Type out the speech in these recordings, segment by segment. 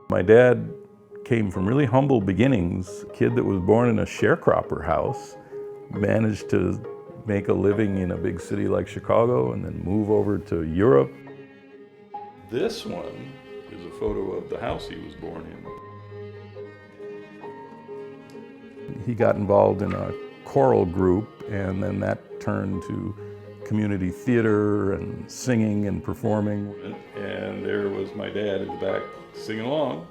My dad came from really humble beginnings. A kid that was born in a sharecropper house, managed to make a living in a big city like Chicago and then move over to Europe. This one is a photo of the house he was born in. He got involved in a choral group, and then that turned to community theater and singing and performing. And there was my dad in the back singing along.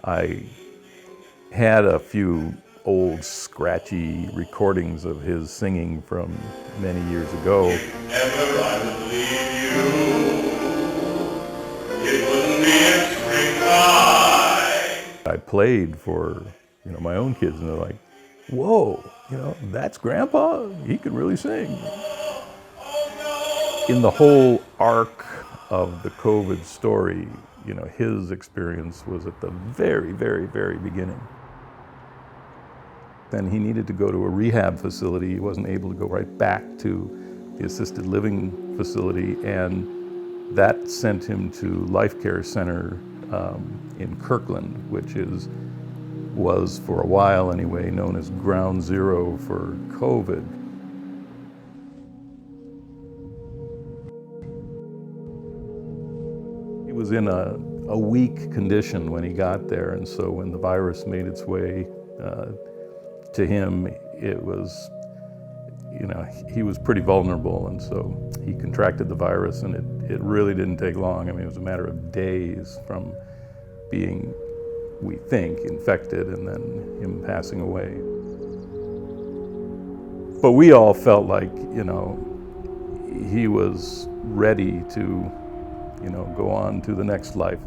I had a few old scratchy recordings of his singing from many years ago. If ever I would leave you, it wouldn't be in springtime. I played for my own kids, and they're like, whoa, that's Grandpa? He could really sing. In the whole arc of the COVID story, his experience was at the very, very, very beginning. Then he needed to go to a rehab facility. He wasn't able to go right back to the assisted living facility, and that sent him to Life Care Center in Kirkland, which was for a while anyway known as ground zero for COVID. He was in a weak condition when he got there, and so when the virus made its way to him, it was, he was pretty vulnerable, and so he contracted the virus, and it really didn't take long. I mean, it was a matter of days from being, we think, infected and then him passing away. But we all felt like, he was ready to, go on to the next life.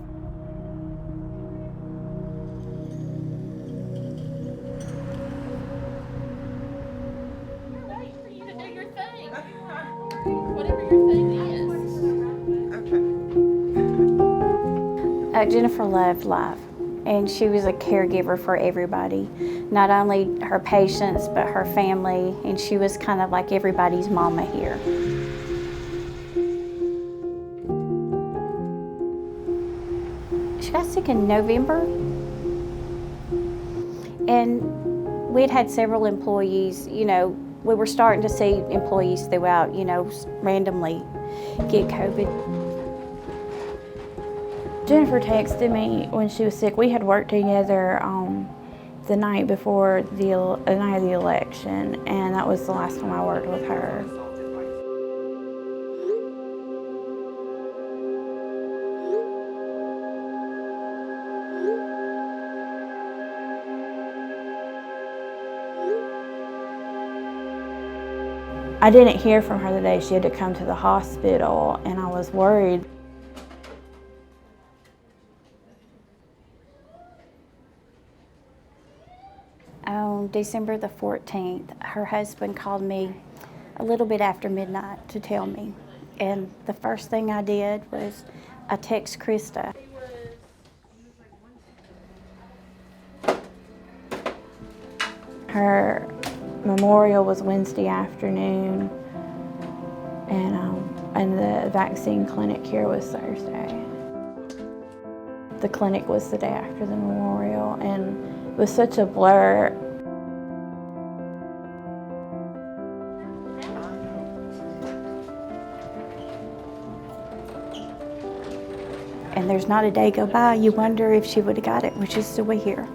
Jennifer loved life, and she was a caregiver for everybody, not only her patients, but her family, and she was kind of like everybody's mama here. She got sick in November, and we'd had several employees, we were starting to see employees throughout, randomly get COVID. Jennifer texted me when she was sick. We had worked together the night before the night of the election, and that was the last time I worked with her. I didn't hear from her the day she had to come to the hospital, and I was worried. On December the 14th, her husband called me a little bit after midnight to tell me. And the first thing I did was I text Krista. Her memorial was Wednesday afternoon, and the vaccine clinic here was Thursday. The clinic was the day after the memorial, and it was such a blur. And there's not a day go by you wonder if she would have got it, which is still here.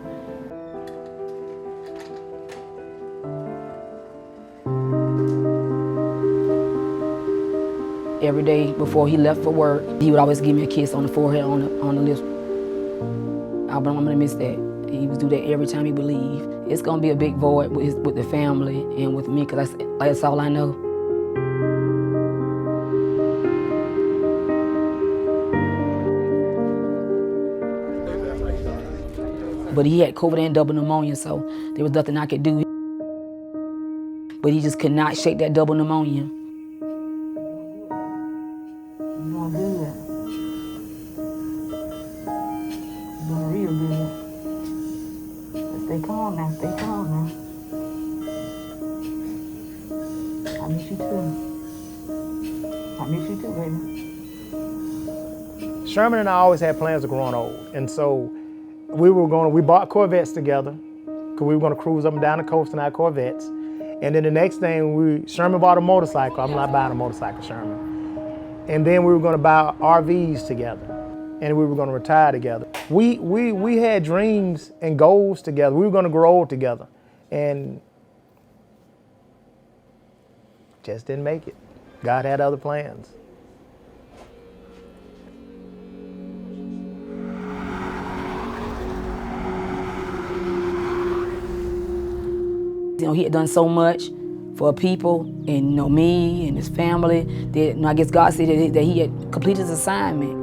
Every day before he left for work, he would always give me a kiss on the forehead, on the lips. I'm gonna miss that. He would do that every time he would leave. It's gonna be a big void with the family and with me, because that's all I know. But he had COVID and double pneumonia, so there was nothing I could do. But he just could not shake that double pneumonia. Doing good. Doing real good. But stay calm now, stay calm now. I miss you too. I miss you too, baby. Sherman and I always had plans of growing old, and so we bought Corvettes together, because we were going to cruise up and down the coast in our Corvettes. And then the next thing, Sherman bought a motorcycle. I'm not buying a motorcycle, Sherman. And then we were going to buy RVs together, and we were going to retire together. We had dreams and goals together. We were going to grow old together, and just didn't make it. God had other plans. You know, he had done so much for people and, you know, me and his family that, you know, I guess God said that he had completed his assignment.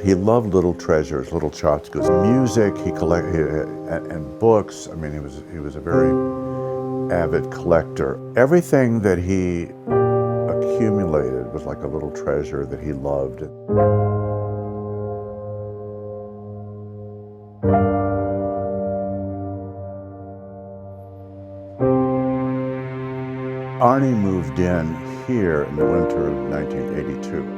He loved little treasures, little chocolates, music. He collected and books. I mean, he was a very avid collector. Everything that he accumulated was like a little treasure that he loved. Arnie moved in here in the winter of 1982.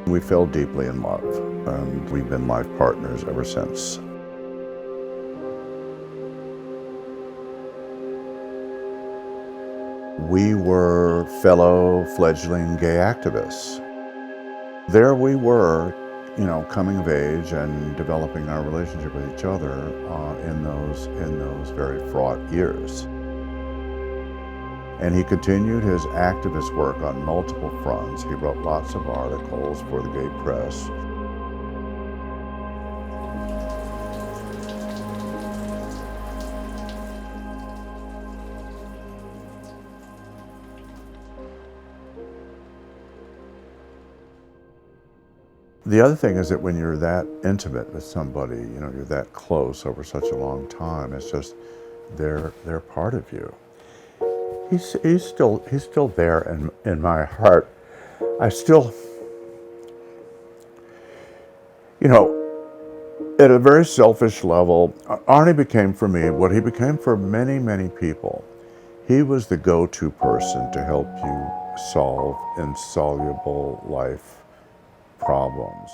We fell deeply in love, and we've been life partners ever since. We were fellow fledgling gay activists. There we were, you know, coming of age and developing our relationship with each other in those very fraught years. And he continued his activist work on multiple fronts. He wrote lots of articles for the gay press. The other thing is that when you're that intimate with somebody, you know, you're that close over such a long time, it's just, they're part of you. He's still there in my heart. I still, you know, at a very selfish level, Arnie became for me what he became for many, many people. He was the go-to person to help you solve insoluble life problems.